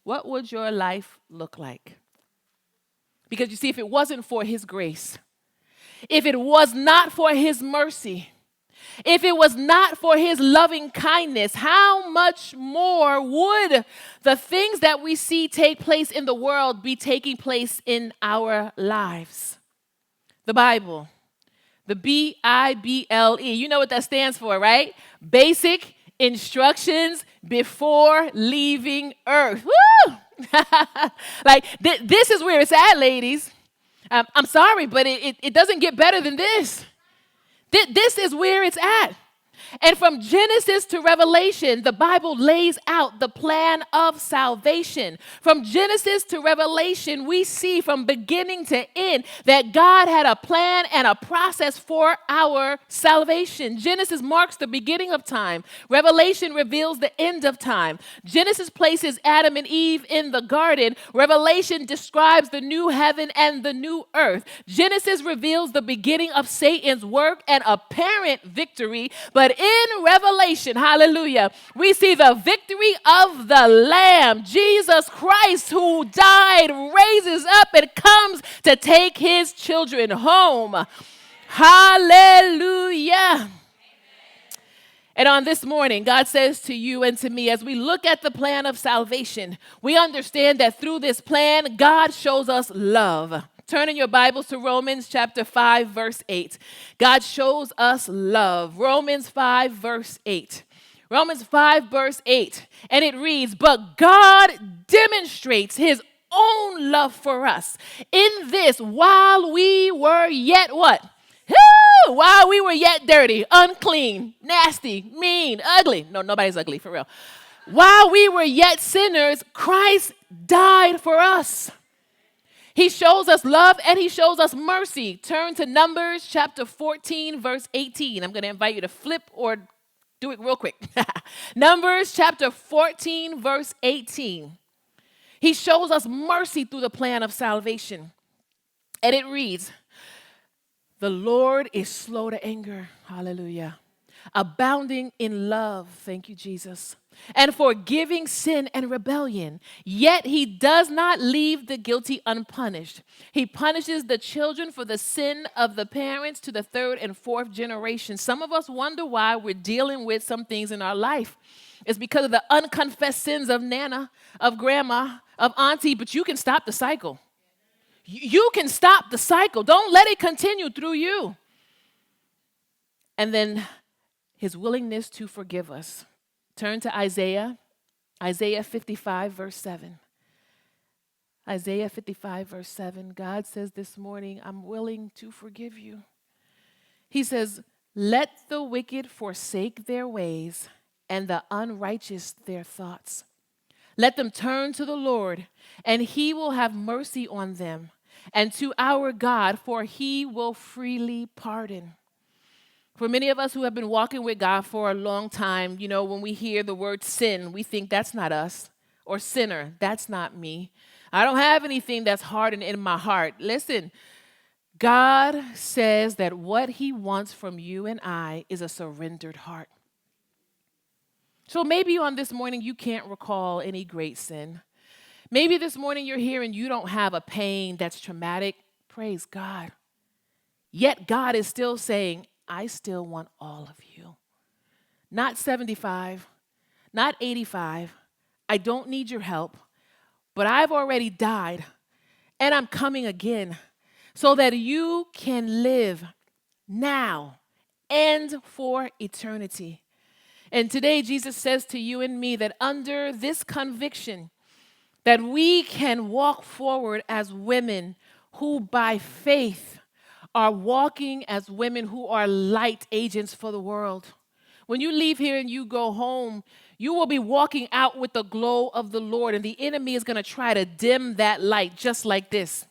What would your life look like? Because you see, if it wasn't for his grace, if it was not for his mercy, if it was not for his loving kindness, how much more would the things that we see take place in the world be taking place in our lives? The Bible, the Bible, you know what that stands for, right? Basic instructions before leaving earth. Woo! Like, this is where it's at, ladies. I'm sorry, but it doesn't get better than this. This is where it's at. And from Genesis to Revelation, the Bible lays out the plan of salvation. From Genesis to Revelation, we see from beginning to end that God had a plan and a process for our salvation. Genesis marks the beginning of time. Revelation reveals the end of time. Genesis places Adam and Eve in the garden. Revelation describes the new heaven and the new earth. Genesis reveals the beginning of Satan's work and apparent victory, but in Revelation, hallelujah, we see the victory of the Lamb, Jesus Christ, who died, raises up, and comes to take his children home. Hallelujah. And on this morning, God says to you and to me, as we look at the plan of salvation, we understand that through this plan, God shows us love. Turn in your Bibles to Romans chapter 5, verse 8. God shows us love. Romans 5, verse 8. Romans 5, verse 8. And it reads, but God demonstrates his own love for us in this, while we were yet what? While we were yet dirty, unclean, nasty, mean, ugly. No, nobody's ugly, for real. While we were yet sinners, Christ died for us. He shows us love and he shows us mercy. Turn to Numbers chapter 14, verse 18. I'm going to invite you to flip or do it real quick. Numbers chapter 14, verse 18. He shows us mercy through the plan of salvation. And it reads, the Lord is slow to anger, hallelujah, abounding in love, thank you, Jesus, and forgiving sin and rebellion. Yet he does not leave the guilty unpunished. He punishes the children for the sin of the parents to the third and fourth generation. Some of us wonder why we're dealing with some things in our life. It's because of the unconfessed sins of Nana, of Grandma, of Auntie, but you can stop the cycle. You can stop the cycle. Don't let it continue through you. And then his willingness to forgive us. Turn to Isaiah 55, verse 7. Isaiah 55, verse 7. God says this morning, I'm willing to forgive you. He says, let the wicked forsake their ways and the unrighteous their thoughts. Let them turn to the Lord, and he will have mercy on them, and to our God, for he will freely pardon. For many of us who have been walking with God for a long time, when we hear the word sin, we think that's not us. Or sinner, that's not me. I don't have anything that's hardened in my heart. Listen, God says that what he wants from you and I is a surrendered heart. So maybe on this morning you can't recall any great sin. Maybe this morning you're here and you don't have a pain that's traumatic. Praise God. Yet God is still saying, I still want all of you. Not 75, not 85. I don't need your help, but I've already died and I'm coming again so that you can live now and for eternity. And today Jesus says to you and me that under this conviction that we can walk forward as women who by faith are walking as women who are light agents for the world. When you leave here and you go home, you will be walking out with the glow of the Lord, and the enemy is going to try to dim that light just like this.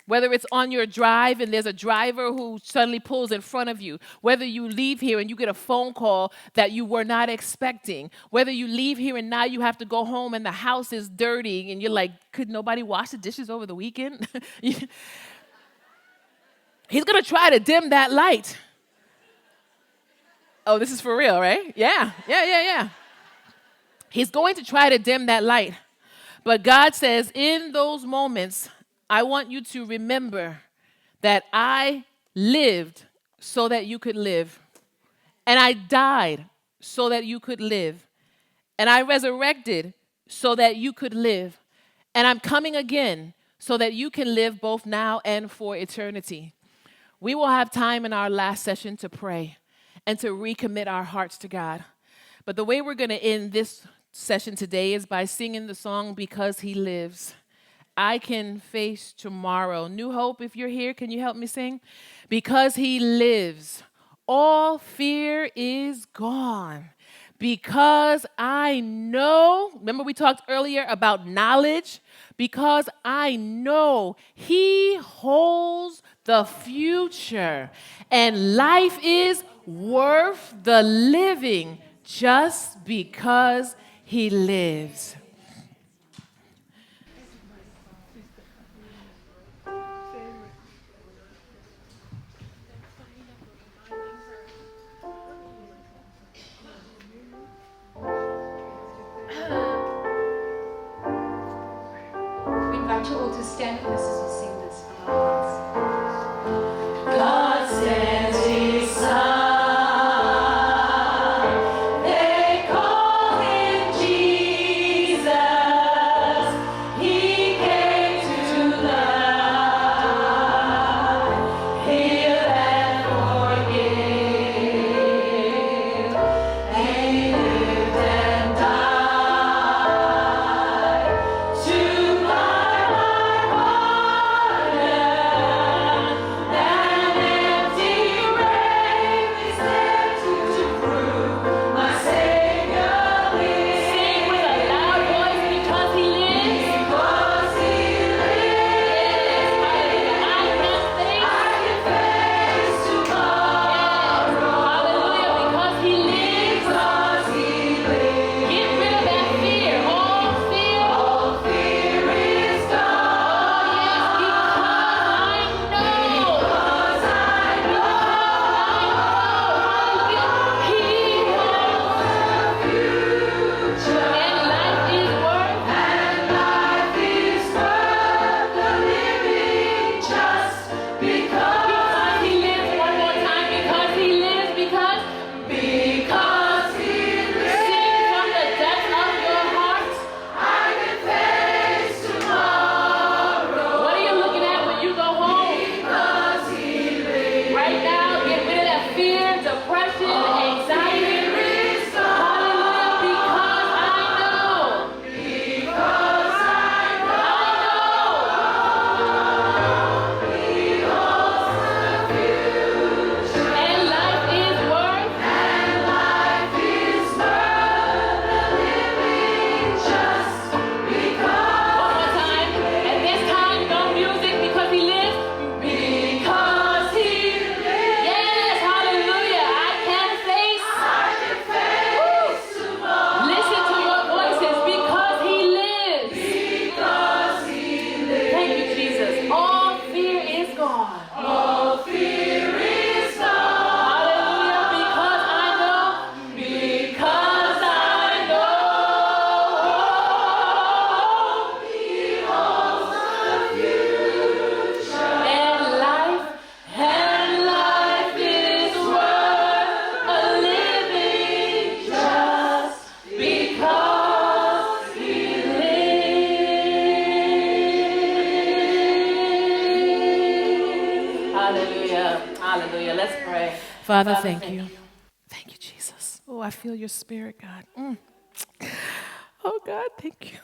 Whether it's on your drive and there's a driver who suddenly pulls in front of you, whether you leave here and you get a phone call that you were not expecting, whether you leave here and now you have to go home and the house is dirty and you're like, could nobody wash the dishes over the weekend? He's going to try to dim that light. Oh, this is for real, right? Yeah. He's going to try to dim that light. But God says, in those moments, I want you to remember that I lived so that you could live. And I died so that you could live. And I resurrected so that you could live. And I'm coming again so that you can live both now and for eternity. We will have time in our last session to pray and to recommit our hearts to God. But the way we're going to end this session today is by singing the song, Because He Lives. I can face tomorrow. New Hope, if you're here, can you help me sing? Because He lives, all fear is gone. Because I know, remember we talked earlier about knowledge? Because I know He holds the future, and life is worth the living just because He lives. We invite you all to stand with us as we sing this from our hearts. God stands beside. They call him Jesus. He came to love, heal and forgive. And he lived and died to buy my Father, thank you. Thank you, Jesus. Oh, I feel your spirit, God. Oh, God, thank you.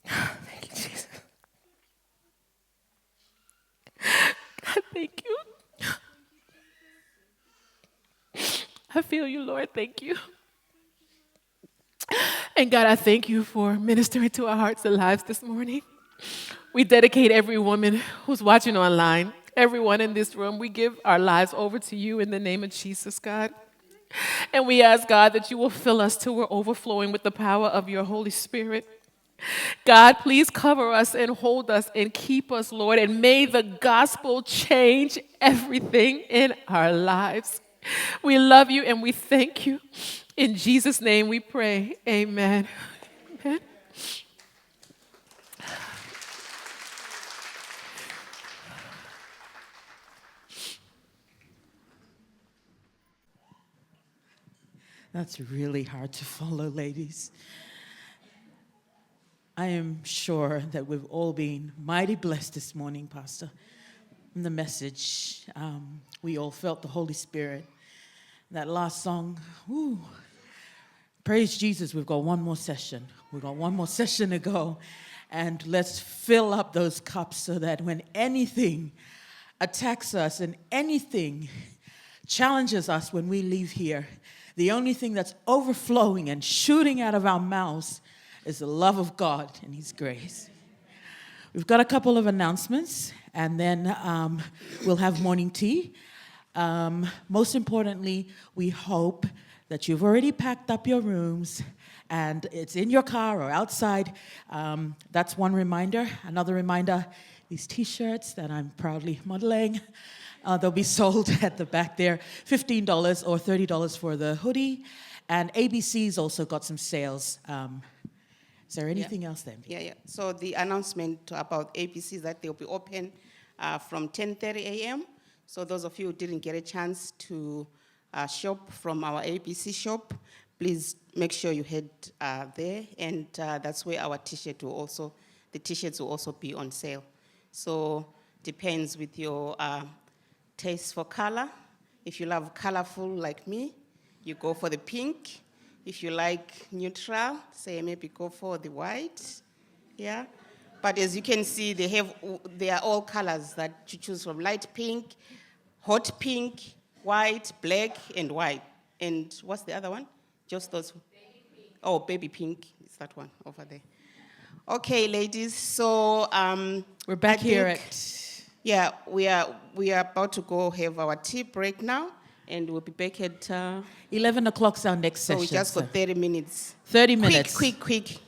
Thank you, Jesus. God, thank you. I feel you, Lord. Thank you. And God, I thank you for ministering to our hearts and lives this morning. We dedicate every woman who's watching online, everyone in this room. We give our lives over to you in the name of Jesus, God. And we ask, God, that you will fill us till we're overflowing with the power of your Holy Spirit. God, please cover us and hold us and keep us, Lord, and may the gospel change everything in our lives. We love you and we thank you. In Jesus' name we pray. Amen. Amen. That's really hard to follow, ladies. I am sure that we've all been mighty blessed this morning, Pastor. In the message, we all felt the Holy Spirit. That last song, woo. Praise Jesus, we've got one more session. We've got one more session to go. And let's fill up those cups so that when anything attacks us and anything challenges us when we leave here, the only thing that's overflowing and shooting out of our mouths is the love of God and His grace. We've got a couple of announcements, and then we'll have morning tea. Most importantly, we hope that you've already packed up your rooms and it's in your car or outside. That's one reminder. Another reminder, these T-shirts that I'm proudly modeling, they'll be sold at the back there, $15 or $30 for the hoodie. And ABC's also got some sales. Is there anything else then? Yeah. So the announcement about ABC is that they'll be open from 10:30 a.m. So those of you who didn't get a chance to shop from our ABC shop, please make sure you head there, and that's where our T-shirts will also be on sale. So depends with your taste for color. If you love colorful like me, you go for the pink. If you like neutral, say maybe go for the white. Yeah. But as you can see, they are all colors that you choose from: light pink, hot pink, white, black, and white. And what's the other one? Just those. Baby pink. Oh, baby pink. It's that one over there. Okay, ladies. So we're back here yeah, we are about to go have our tea break now, and we'll be back at 11 o'clock's our next session. So we just got 30 minutes. 30 minutes. Quick.